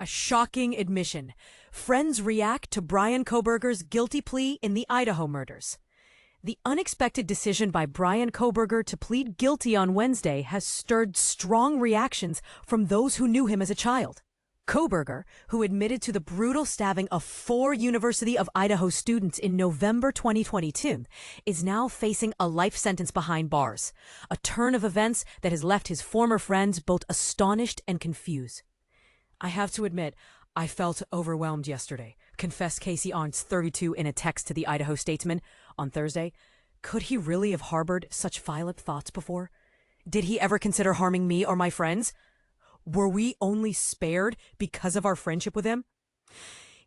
A shocking admission. Friends react to Bryan Kohberger's guilty plea in the Idaho murders. The unexpected decision by Bryan Kohberger to plead guilty on Wednesday has stirred strong reactions from those who knew him as a child. Kohberger, who admitted to the brutal stabbing of 4 University of Idaho students in November 2022, is now facing a life sentence behind bars, a turn of events that has left his former friends both astonished and confused. "I have to admit, I felt overwhelmed yesterday," confessed Casey Arntz, 32, in a text to the Idaho Statesman on Thursday. Could he really have harbored such violent thoughts before? Did he ever consider harming me or my friends? Were we only spared because of our friendship with him?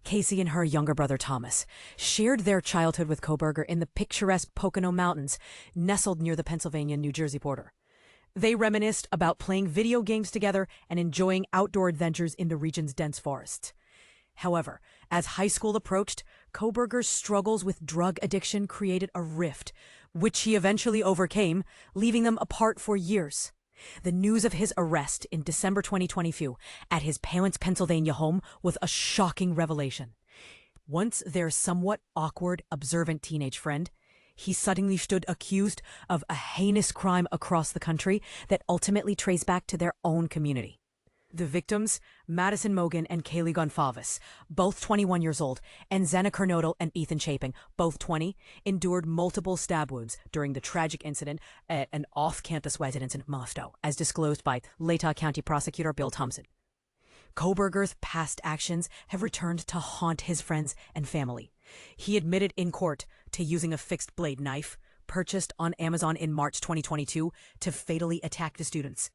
Casey and her younger brother Thomas shared their childhood with Kohberger in the picturesque Pocono Mountains, nestled near the Pennsylvania-New Jersey border. They reminisced about playing video games together and enjoying outdoor adventures in the region's dense forests. However, as high school approached, Kohberger's struggles with drug addiction created a rift, which he eventually overcame, leaving them apart for years. The news of his arrest in December 2022 at his parents' Pennsylvania home was a shocking revelation. Once their somewhat awkward, observant teenage friend, he suddenly stood accused of a heinous crime across the country that ultimately traced back to their own community. The victims, Madison Mogen and Kaylee Goncalves, both 21 years old, and Xana Kernodle and Ethan Chapin, both 20, endured multiple stab wounds during the tragic incident at an off-campus residence in Mosto, as disclosed by Latah County Prosecutor Bill Thompson. Kohberger's past actions have returned to haunt his friends and family. He admitted in court to using a fixed-blade knife, purchased on Amazon in March 2022, to fatally attack the students.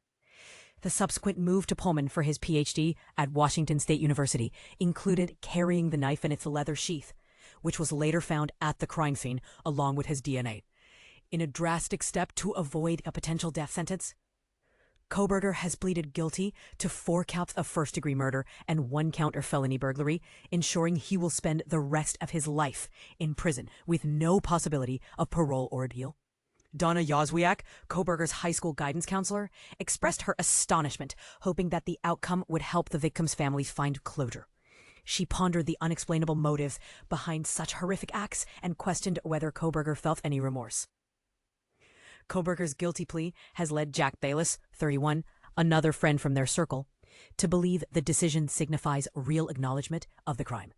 The subsequent move to Pullman for his PhD at Washington State University included carrying the knife in its leather sheath, which was later found at the crime scene along with his DNA. In a drastic step to avoid a potential death sentence, Kohberger has pleaded guilty to 4 counts of first-degree murder and 1 count of felony burglary, ensuring he will spend the rest of his life in prison with no possibility of parole or appeal. Donna Yazwiak, Kohberger's high school guidance counselor, expressed her astonishment, hoping that the outcome would help the victims' families find closure. She pondered the unexplainable motives behind such horrific acts and questioned whether Kohberger felt any remorse. Kohberger's guilty plea has led Jack Bayless, 31, another friend from their circle, to believe the decision signifies real acknowledgement of the crime.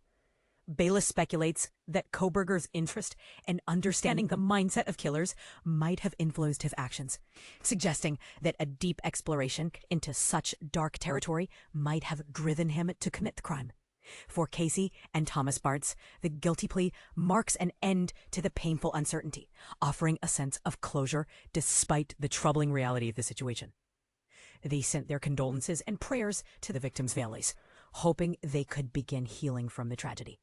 Bayless speculates that Kohberger's interest in understanding the mindset of killers might have influenced his actions, suggesting that a deep exploration into such dark territory might have driven him to commit the crime. For Casey and Thomas Bartz, the guilty plea marks an end to the painful uncertainty, offering a sense of closure despite the troubling reality of the situation. They sent their condolences and prayers to the victims' families, hoping they could begin healing from the tragedy.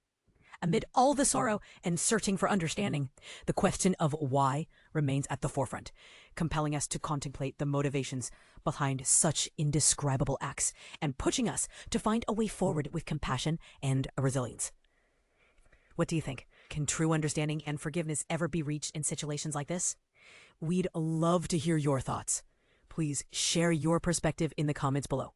Amid all the sorrow and searching for understanding, the question of why remains at the forefront, compelling us to contemplate the motivations behind such indescribable acts and pushing us to find a way forward with compassion and resilience. What do you think? Can true understanding and forgiveness ever be reached in situations like this? We'd love to hear your thoughts. Please share your perspective in the comments below.